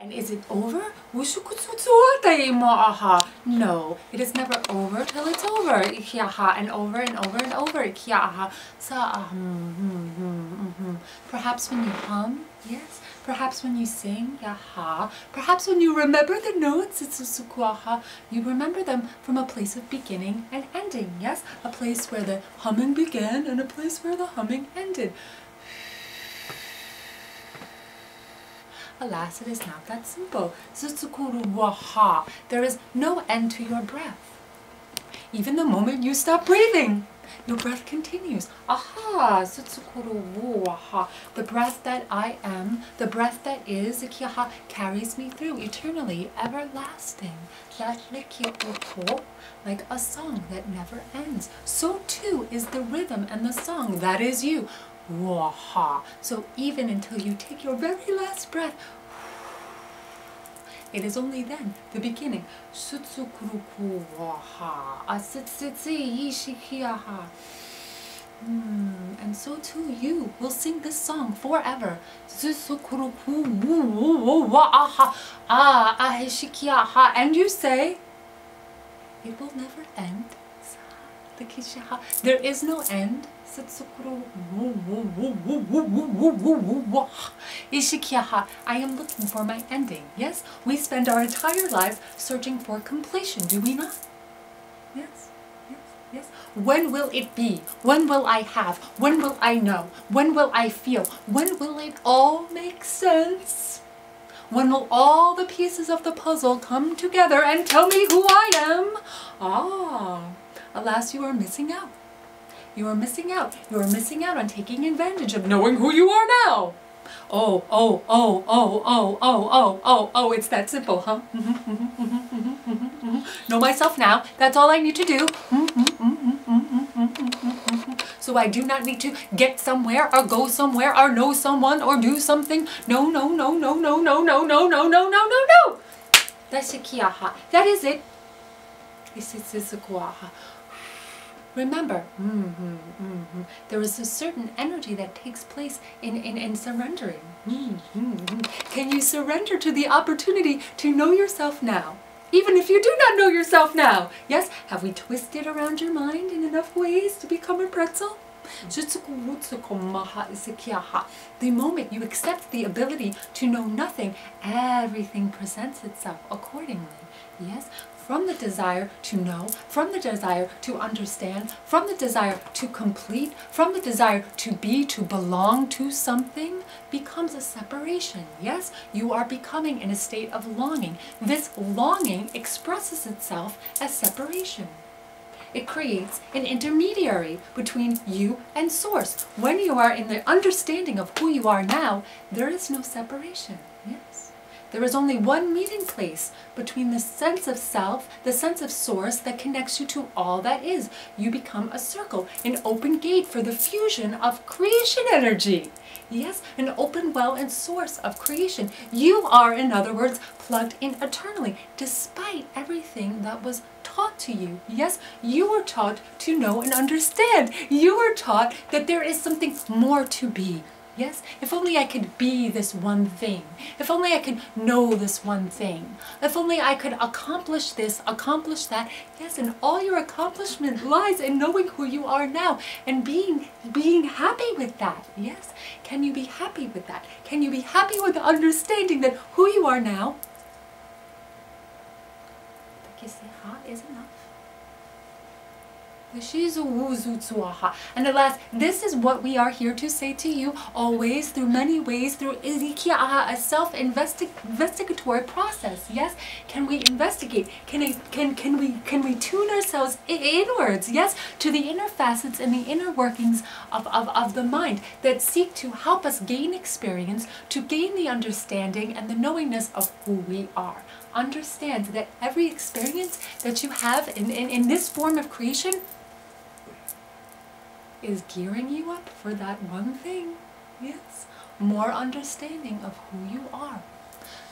And is it over? No, it is never over till it's over. And over and over and over. Perhaps when you hum, yes. Perhaps when you sing, perhaps when you remember the notes, you remember them from a place of beginning and ending, yes? A place where the humming began and a place where the humming ended. Alas, it is not that simple. There is no end to your breath. Even the moment you stop breathing, your breath continues. The breath that I am, the breath that is, carries me through eternally, everlasting. Like a song that never ends. So too is the rhythm and the song that is you. So even until you take your very last breath, it is only then the beginning. And so too you will sing this song forever. And you say, it will never end. There is no end. I am looking for my ending. Yes, we spend our entire lives searching for completion, do we not? Yes, yes, yes. When will it be? When will I have? When will I know? When will I feel? When will it all make sense? When will all the pieces of the puzzle come together and tell me who I am? Alas, you are missing out. You are missing out. You are missing out on taking advantage of knowing who you are now. It's that simple, huh? Know myself now. That's all I need to do. So I do not need to get somewhere or go somewhere or know someone or do something. No. That is it. Remember, there is a certain energy that takes place in surrendering. Can you surrender to the opportunity to know yourself now? Even if you do not know yourself now. Yes, have we twisted around your mind in enough ways to become a pretzel? The moment you accept the ability to know nothing, everything presents itself accordingly. Yes, from the desire to know, from the desire to understand, from the desire to complete, from the desire to be, to belong to something, becomes a separation. Yes, you are becoming in a state of longing. This longing expresses itself as separation. It creates an intermediary between you and source. When you are in the understanding of who you are now, there is no separation. Yes. There is only one meeting place between the sense of self, the sense of source that connects you to all that is. You become a circle, an open gate for the fusion of creation energy. Yes, an open well and source of creation. You are, in other words, plugged in eternally, despite everything that was taught to you. Yes, you were taught to know and understand. You were taught that there is something more to be. Yes, if only I could be this one thing. If only I could know this one thing. If only I could accomplish this, accomplish that. Yes, and all your accomplishment lies in knowing who you are now and being happy with that. Yes, can you be happy with that? Can you be happy with the understanding that who you are now is enough? And alas, this is what we are here to say to you always, through many ways, through a self-investigatory process. Yes, can we investigate? Can we tune ourselves inwards? Yes, to the inner facets and the inner workings of the mind that seek to help us gain experience, to gain the understanding and the knowingness of who we are. Understand that every experience that you have in this form of creation is gearing you up for that one thing. Yes, more understanding of who you are.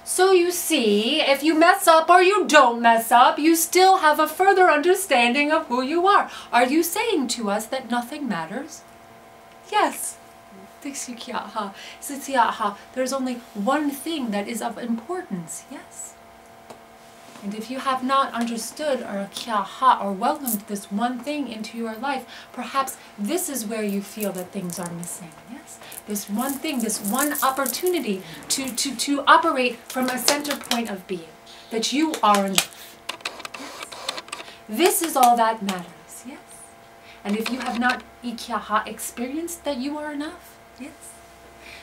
So you see, if you mess up or you don't mess up, you still have a further understanding of who you are. Are you saying to us that nothing matters? Yes. There's only one thing that is of importance, yes? And if you have not understood or welcomed this one thing into your life, perhaps this is where you feel that things are missing, yes? This one thing, this one opportunity to operate from a center point of being, that you are enough. This is all that matters, yes? And if you have not experienced that you are enough, yes?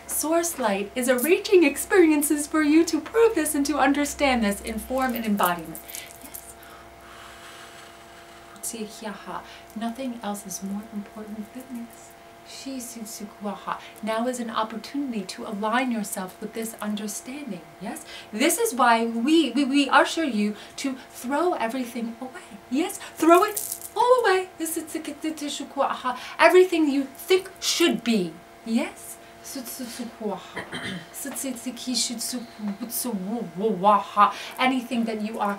Source Light is arranging experiences for you to prove this and to understand this in form and embodiment. Yes? Nothing else is more important than this. Now is an opportunity to align yourself with this understanding. Yes? This is why we usher you to throw everything away. Yes? Throw it all away. Everything you think should be. Yes? Anything that you are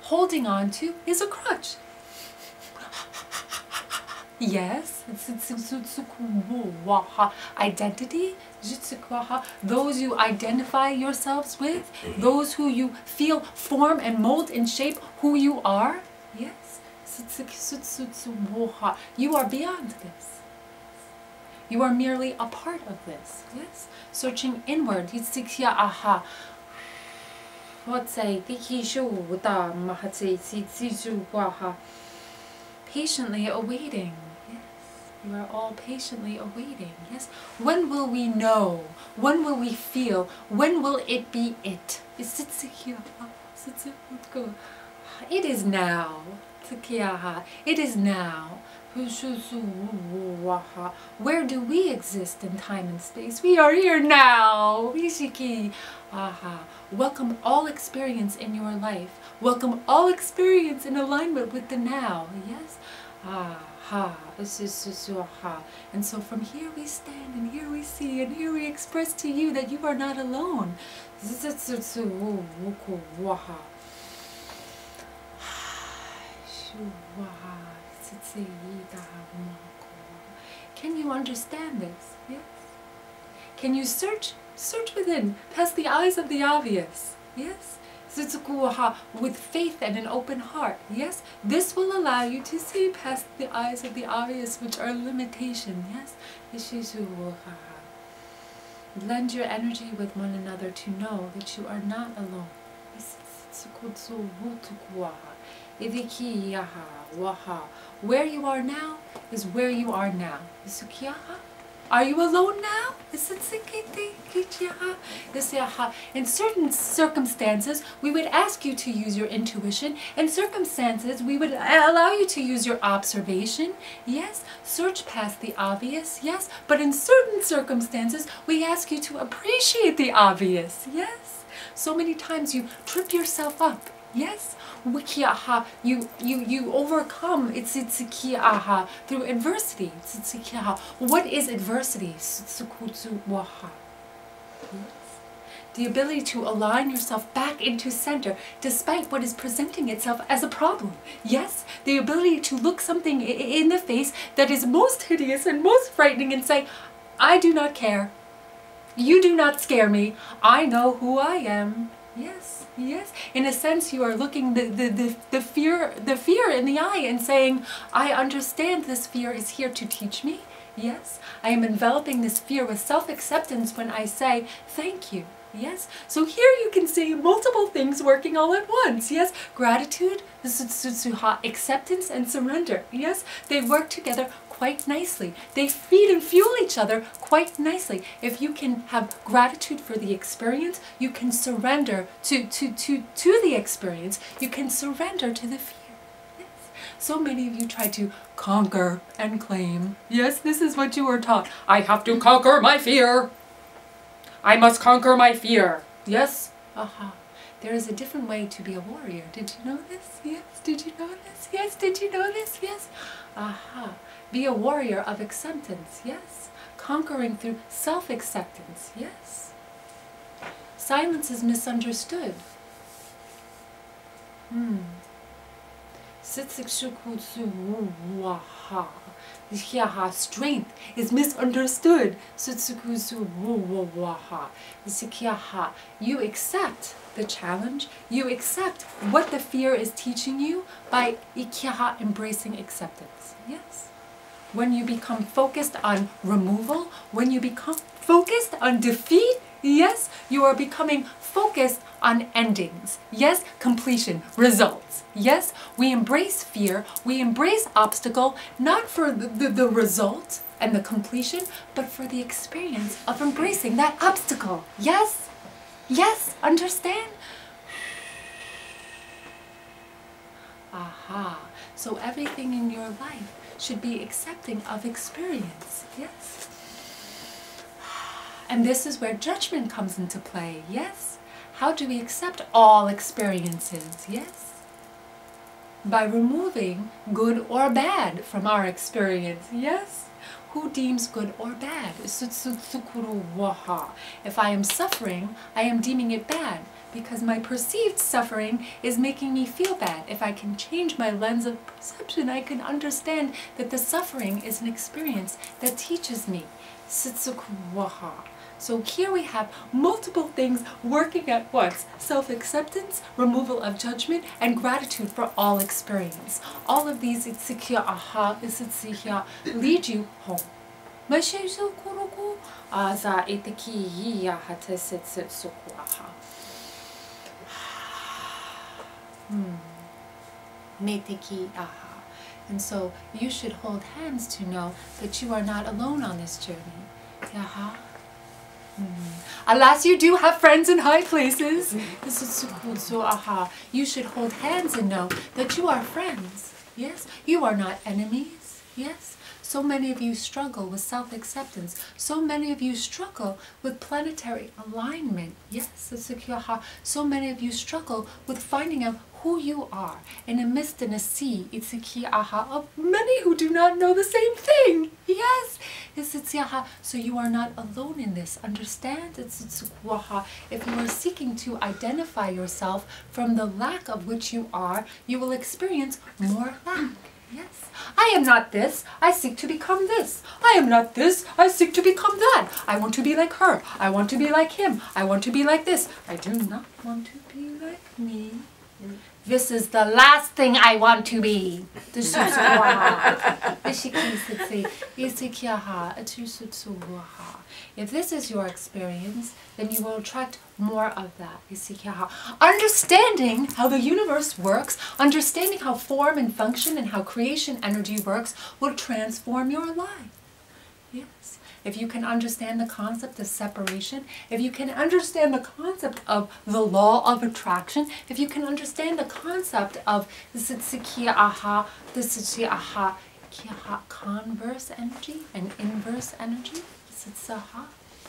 holding on to is a crutch. Yes, identity, those you identify yourselves with, those who you feel form and mold and shape who you are. Yes, you are beyond this. You are merely a part of this. Yes, searching inward. Patiently awaiting. You are all patiently awaiting, yes? When will we know? When will we feel? When will it be it? It is now. It is now. Where do we exist in time and space? We are here now. Welcome all experience in your life. Welcome all experience in alignment with the now. Yes? And so from here we stand, and here we see, and here we express to you that you are not alone. Can you understand this? Yes? Can you search within, past the eyes of the obvious? Yes? With faith and an open heart. Yes? This will allow you to see past the eyes of the obvious, which are limitation. Yes? Blend your energy with one another to know that you are not alone. Where you are now is where you are now. Are you alone now? In certain circumstances, we would ask you to use your intuition. In circumstances, we would allow you to use your observation. Yes, search past the obvious. Yes, but in certain circumstances, we ask you to appreciate the obvious. Yes, so many times you trip yourself up. Yes, you overcome through adversity. What is adversity? The ability to align yourself back into center despite what is presenting itself as a problem. Yes, the ability to look something in the face that is most hideous and most frightening and say, I do not care. You do not scare me. I know who I am. Yes, yes. In a sense, you are looking the fear in the eye and saying, I understand this fear is here to teach me. Yes, I am enveloping this fear with self-acceptance when I say, thank you. Yes, so here you can see multiple things working all at once. Yes, gratitude, acceptance, and surrender. Yes, they work together quite nicely. They feed and fuel each other quite nicely. If you can have gratitude for the experience, you can surrender to the experience. You can surrender to the fear. Yes. So many of you try to conquer and claim. Yes, this is what you were taught. I have to conquer my fear. I must conquer my fear. Yes? There is a different way to be a warrior. Did you know this? Yes. Did you know this? Yes. Did you know this? Yes. Be a warrior of acceptance. Yes. Conquering through self-acceptance. Yes. Silence is misunderstood. Strength is misunderstood. You accept the challenge. You accept what the fear is teaching you by embracing acceptance. Yes. When you become focused on removal, when you become focused on defeat, yes, you are becoming focused on endings. Yes, completion, results. Yes, we embrace fear, we embrace obstacle, not for the result and the completion, but for the experience of embracing that obstacle. Yes? Yes, understand? Aha. So everything in your life should be accepting of experience. Yes? And this is where judgment comes into play. Yes? How do we accept all experiences? Yes? By removing good or bad from our experience. Yes? Who deems good or bad? If I am suffering, I am deeming it bad because my perceived suffering is making me feel bad. If I can change my lens of perception, I can understand that the suffering is an experience that teaches me. So here we have multiple things working at once. Self-acceptance, removal of judgment, and gratitude for all experience. All of these lead you home. And so you should hold hands to know that you are not alone on this journey. Alas, you do have friends in high places. You should hold hands and know that you are friends. Yes, you are not enemies. Yes, so many of you struggle with self-acceptance. So many of you struggle with planetary alignment. Yes, so many of you struggle with finding out who you are in a mist and a sea of many who do not know the same thing. Yes, so you are not alone in this. Understand? If you are seeking to identify yourself from the lack of which you are, you will experience more lack. Yes. I am not this. I seek to become this. I am not this. I seek to become that. I want to be like her. I want to be like him. I want to be like this. I do not want to be like me. This is the last thing I want to be. If this is your experience, then you will attract more of that. Understanding how the universe works, understanding how form and function and how creation energy works will transform your life. Yes. If you can understand the concept of separation, if you can understand the concept of the law of attraction, if you can understand the concept of converse energy and inverse energy,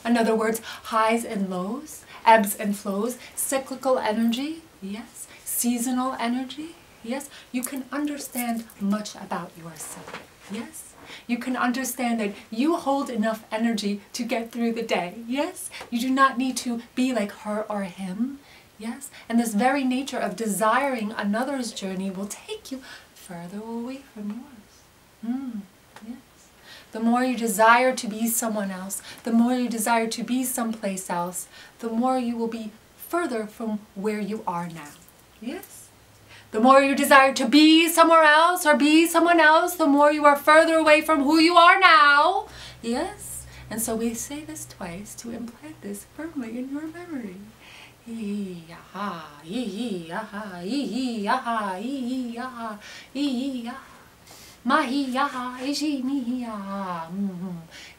in other words, highs and lows, ebbs and flows, cyclical energy, yes, seasonal energy, yes, you can understand much about yourself, yes. You can understand that you hold enough energy to get through the day, yes? You do not need to be like her or him, yes? And this very nature of desiring another's journey will take you further away from yours. Yes. The more you desire to be someone else, the more you desire to be someplace else, the more you will be further from where you are now, yes? The more you desire to be somewhere else or be someone else, the more you are further away from who you are now. Yes? And so we say this twice to implant this firmly in your memory.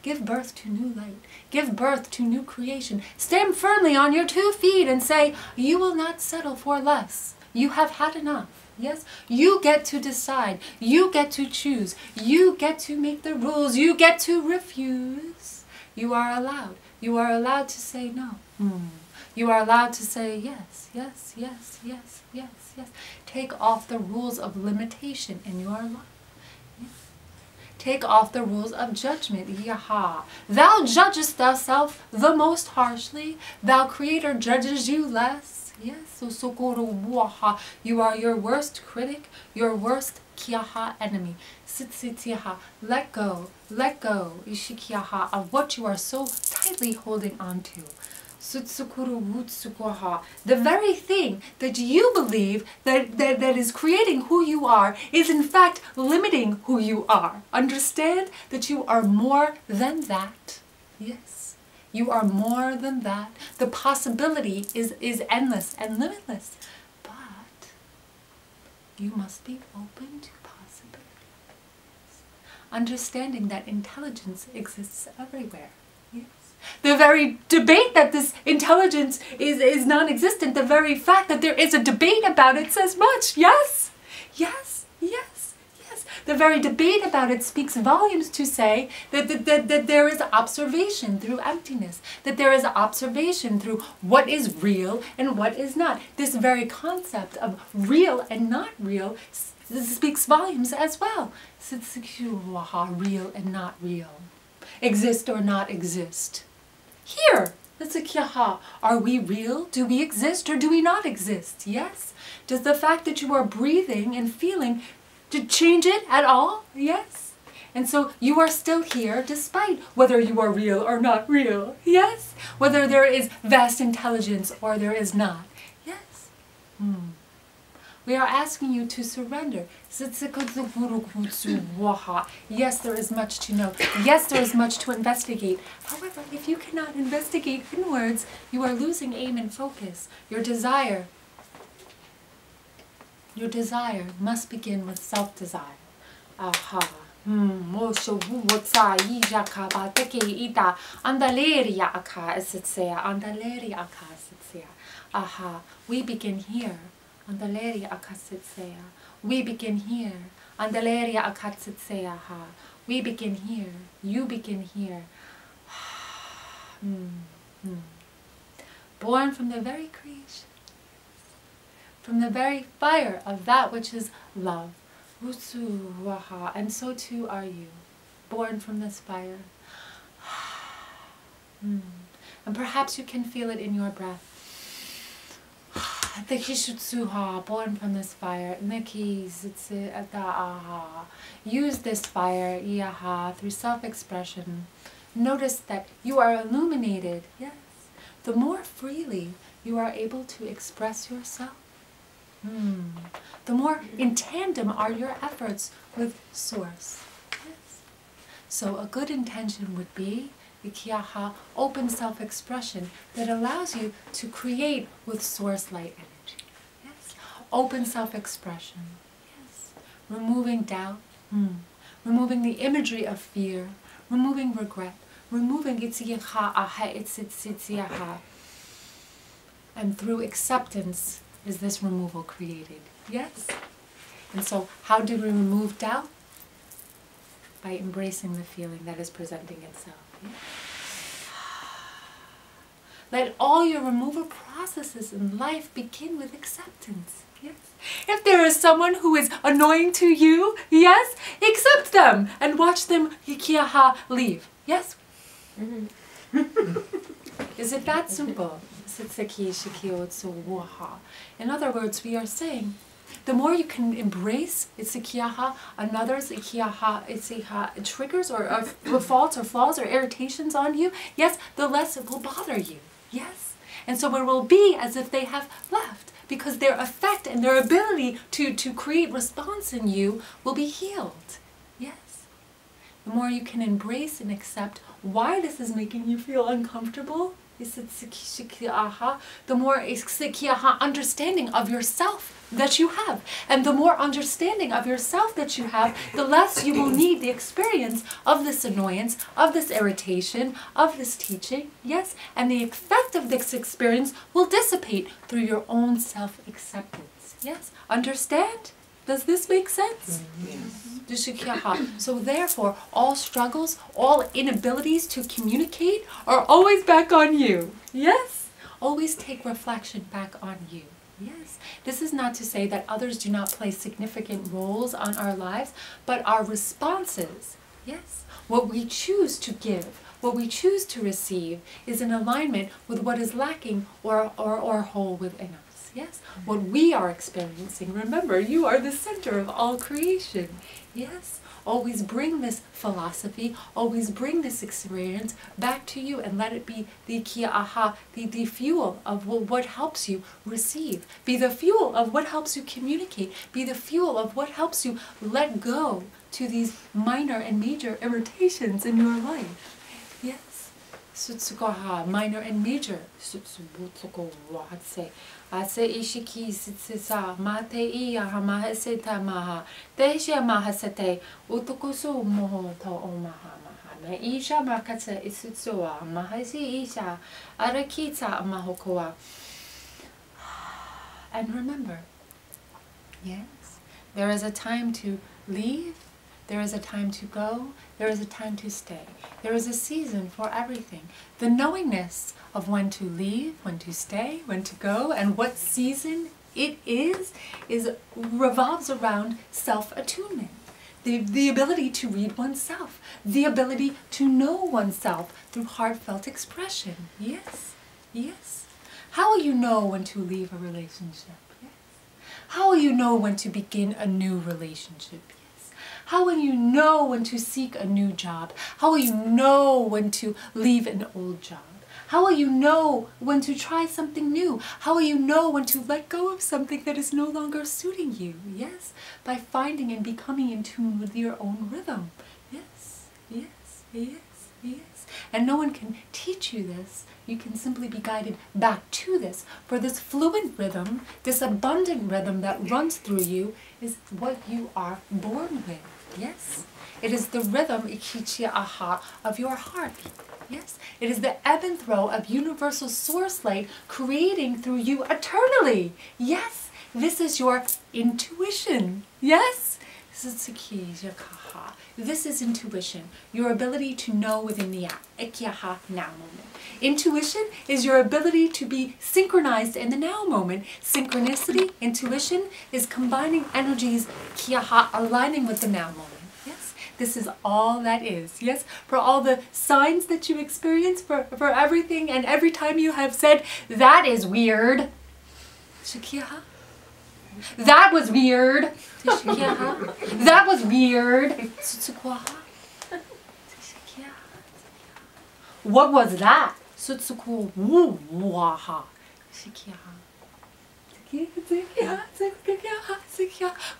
Give birth to new light. Give birth to new creation. Stand firmly on your 2 feet and say, you will not settle for less. You have had enough. Yes? You get to decide. You get to choose. You get to make the rules. You get to refuse. You are allowed. You are allowed to say no. You are allowed to say yes, yes, yes, yes, yes, yes. Take off the rules of limitation in your life. Yes. take off the rules of judgment. Yaha. Thou judgest thyself the most harshly. Thou Creator judges you less. Yes. So you are your worst critic, your worst kiaha enemy. Sitsitiaha. Let go ishikiaha of what you are so tightly holding on to. The very thing that you believe that is creating who you are is in fact limiting who you are. Understand that you are more than that. Yes, you are more than that. The possibility is endless and limitless. But you must be open to possibilities. Understanding that intelligence exists everywhere. Yes. The very debate that this intelligence is non-existent, the very fact that there is a debate about it says much. Yes, yes, yes, yes. The very debate about it speaks volumes to say that there is observation through emptiness, that there is observation through what is real and what is not. This very concept of real and not real speaks volumes as well. Real and not real. Exist or not exist. Here, are we real? Do we exist or do we not exist? Yes. Does the fact that you are breathing and feeling to change it at all? Yes. And so you are still here despite whether you are real or not real. Yes. Whether there is vast intelligence or there is not. Yes. We are asking you to surrender. Yes, there is much to know. Yes, there is much to investigate. However, if you cannot investigate inwards, you are losing aim and focus. Your desire must begin with self-desire. Aha. Aha. We begin here. Andaleria akatsitsea. We begin here. Andaleria akatsitsea ha. We begin here. You begin here. Born from the very creation. From the very fire of that which is love. And so too are you. Born from this fire. And perhaps you can feel it in your breath. The Kishutsuha, born from this fire. Use this fire, Iyaha, through self-expression. Notice that you are illuminated. Yes. The more freely you are able to express yourself, the more in tandem are your efforts with Source. Yes. So a good intention would be Ikiaha, open self-expression that allows you to create with source light energy. Yes. Open self-expression. Yes. Removing doubt. Removing the imagery of fear. Removing regret. Removing itsiyaha. And through acceptance is this removal created. Yes. And so how do we remove doubt? By embracing the feeling that is presenting itself. Let all your removal processes in life begin with acceptance. Yes. If there is someone who is annoying to you, yes, accept them and watch them leave. Yes? Is it that simple? In other words, we are saying, the more you can embrace another's triggers or faults or flaws or irritations on you, yes, the less it will bother you. Yes? And so it will be as if they have left, because their effect and their ability to create response in you will be healed. Yes? The more you can embrace and accept why this is making you feel uncomfortable, the more understanding of yourself that you have. And the more understanding of yourself that you have, the less you will need the experience of this annoyance, of this irritation, of this teaching. Yes? And the effect of this experience will dissipate through your own self-acceptance. Yes? Understand? Does this make sense? Yes. So therefore, all struggles, all inabilities to communicate are always back on you. Yes? Always take reflection back on you. Yes. This is not to say that others do not play significant roles on our lives, but our responses Yes. What we choose to give, what we choose to receive, is in alignment with what is lacking or whole within us. Yes? What we are experiencing. Remember, you are the center of all creation. Yes? Always bring this philosophy, always bring this experience back to you and let it be the kia aha, the fuel of what helps you receive. Be the fuel of what helps you communicate. Be the fuel of what helps you let go to these minor and major irritations in your life. Yes? Sutsukoha, minor and major. Sutsubutsoko watse. Ase ishiki sitsisa mate iya hamahaseta maha. Desha mahasete utukusu moho to omaha maha. Me isha makatsa isutsua mahasi isha arakita mahokoa. And remember, yes, there is a time to leave. There is a time to go, there is a time to stay. There is a season for everything. The knowingness of when to leave, when to stay, when to go, and what season it is revolves around self-attunement. The ability to read oneself, the ability to know oneself through heartfelt expression. Yes, yes. How will you know when to leave a relationship? Yes. How will you know when to begin a new relationship? How will you know when to seek a new job? How will you know when to leave an old job? How will you know when to try something new? How will you know when to let go of something that is no longer suiting you? Yes, by finding and becoming in tune with your own rhythm. Yes, yes, yes, yes. And no one can teach you this. You can simply be guided back to this. For this fluent rhythm, this abundant rhythm that runs through you is what you are born with. Yes? It is the rhythm, ikichi aha, of your heart. Yes? It is the ebb and flow of universal source light creating through you eternally. Yes? This is your intuition. Yes? This is intuition, your ability to know within the ekiaha now moment. Intuition is your ability to be synchronized in the now moment. Synchronicity, intuition, is combining energies, kiaha, aligning with the now moment. Yes, this is all that is. Yes, for all the signs that you experience, for everything and every time you have said, that is weird. Shakiaha. That was weird. That was weird. What was that?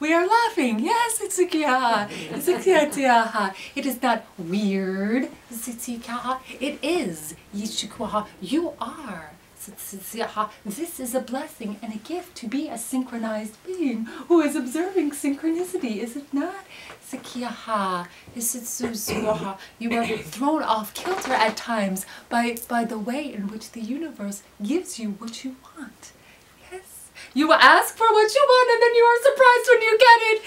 We are laughing. Yes, it is not weird. It is. You are. This is a blessing and a gift to be a synchronized being who is observing synchronicity, is it not? You are thrown off kilter at times by the way in which the universe gives you what you want. Yes. You ask for what you want and then you are surprised when you get it.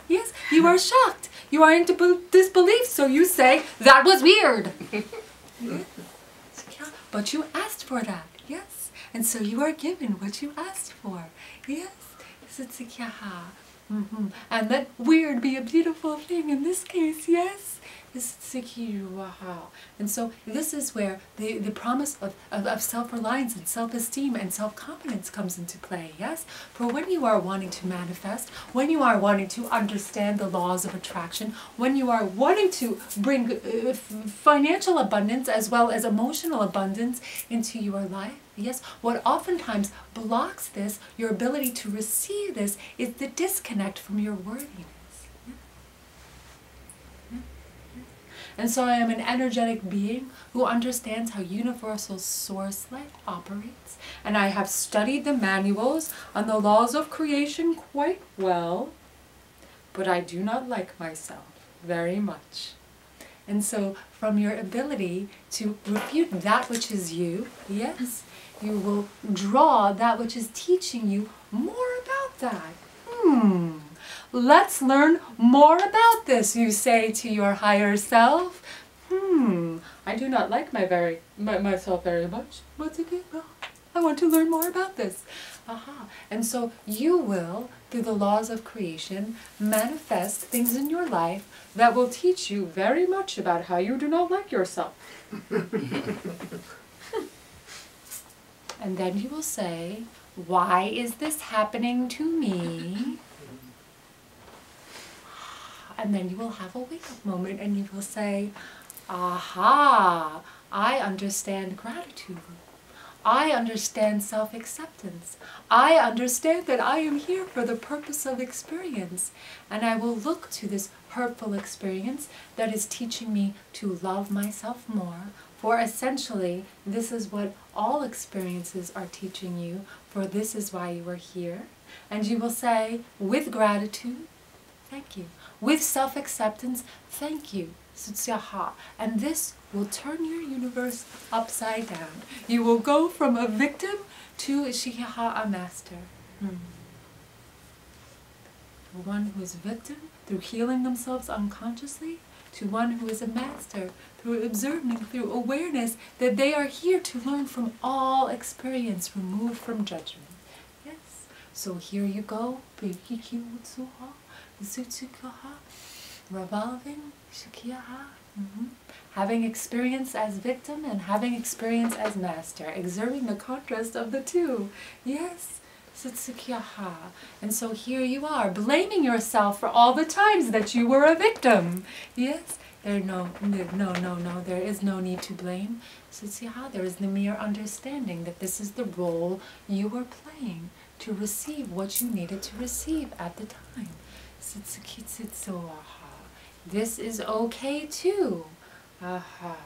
Yes, you are shocked. You are in disbelief, so you say, that was weird. But you asked for that, yes. And so you are given what you asked for, yes. And let weird be a beautiful thing in this case, yes. And so this is where the promise of self-reliance and self-esteem and self-confidence comes into play, yes? For when you are wanting to manifest, when you are wanting to understand the laws of attraction, when you are wanting to bring financial abundance as well as emotional abundance into your life, yes, what oftentimes blocks this, your ability to receive this, is the disconnect from your worthiness. And so I am an energetic being who understands how universal source life operates. And I have studied the manuals on the laws of creation quite well, but I do not like myself very much. And so from your ability to refute that which is you, yes, you will draw that which is teaching you more about that. Let's learn more about this, you say to your higher self. I do not like myself very much. What's it about? I want to learn more about this. Aha. And so you will, through the laws of creation, manifest things in your life that will teach you very much about how you do not like yourself. And then you will say, why is this happening to me? And then you will have a wake-up moment and you will say, aha, I understand gratitude. I understand self-acceptance. I understand that I am here for the purpose of experience. And I will look to this hurtful experience that is teaching me to love myself more. For essentially, this is what all experiences are teaching you, for this is why you are here. And you will say, with gratitude, thank you. With self-acceptance, thank you. And this will turn your universe upside down. You will go from a victim to a master. One who is a victim through healing themselves unconsciously, to one who is a master through observing, through awareness that they are here to learn from all experience, removed from judgment. Yes. So here you go. Revolving, having experience as victim and having experience as master, exerting the contrast of the two. Yes. And so here you are, blaming yourself for all the times that you were a victim. Yes. There is no need to blame. There is the mere understanding that this is the role you were playing to receive what you needed to receive at the time. This is okay too. Aha.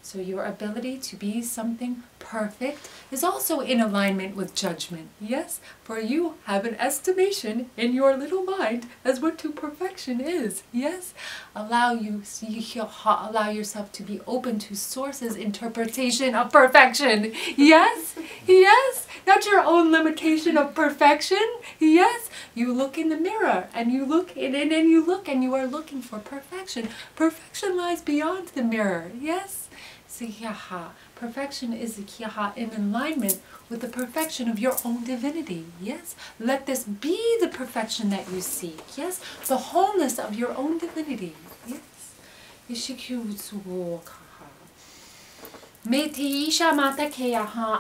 So your ability to be something perfect is also in alignment with judgment. Yes? For you have an estimation in your little mind as what to perfection is. Yes? Allow yourself to be open to sources' interpretation of perfection. Yes? Yes? Not your own limitation of perfection. Yes? You look in the mirror and you look and you are looking for perfection. Perfection lies beyond the mirror. Yes? Perfection is in alignment with the perfection of your own divinity. Yes? Let this be the perfection that you seek. Yes? The wholeness of your own divinity. Yes?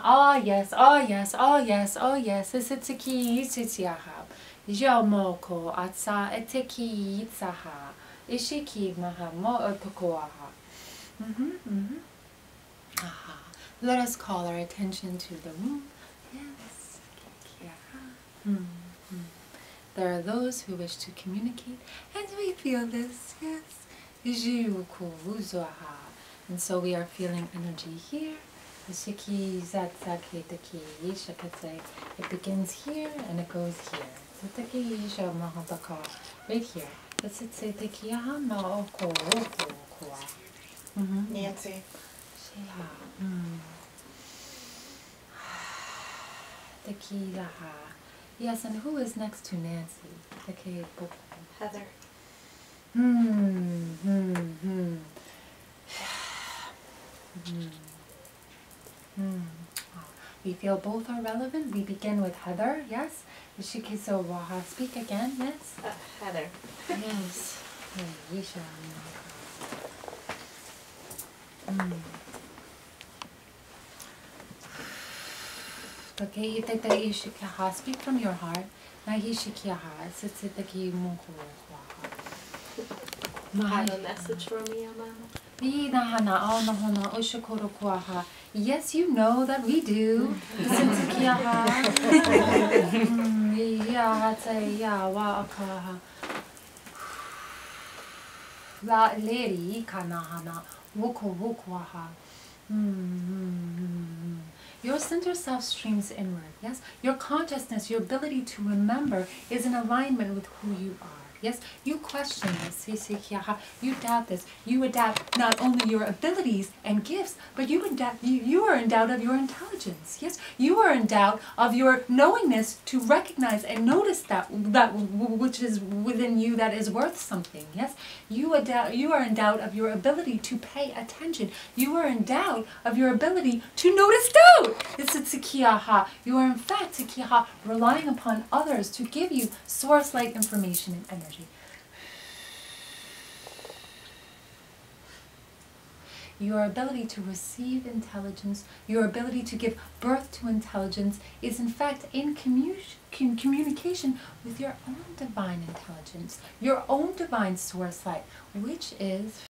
Ah yes, ah yes, ah yes, ah yes. Yomoko atsa eteki itsaha. Ishiki mahamo otokoaha. Let us call our attention to the moon. Yes. There are those who wish to communicate, and we feel this. Yes. And so we are feeling energy here. It begins here and it goes here. Right here. Nancy. Yes, and who is next to Nancy? Heather. We feel both are relevant. We begin with Heather, yes? Ishikiso Waha, speak again, yes? Heather. Yes. Speak from your heart. I have a message for me, Amana. Yes, you know that we do. Your center self streams inward, yes? Your consciousness, your ability to remember is in alignment with who you are, Yes, you question this. You doubt this. You doubt not only your abilities and gifts, but you are in doubt of your intelligence. Yes, you are in doubt of your knowingness to recognize and notice that which is within you that is worth something. Yes, you are in doubt of your ability to pay attention. You are in doubt of your ability to notice doubt. You are in fact relying upon others to give you source-like information and energy. Your ability to receive intelligence, your ability to give birth to intelligence is in fact in communication with your own divine intelligence, your own divine source light, which is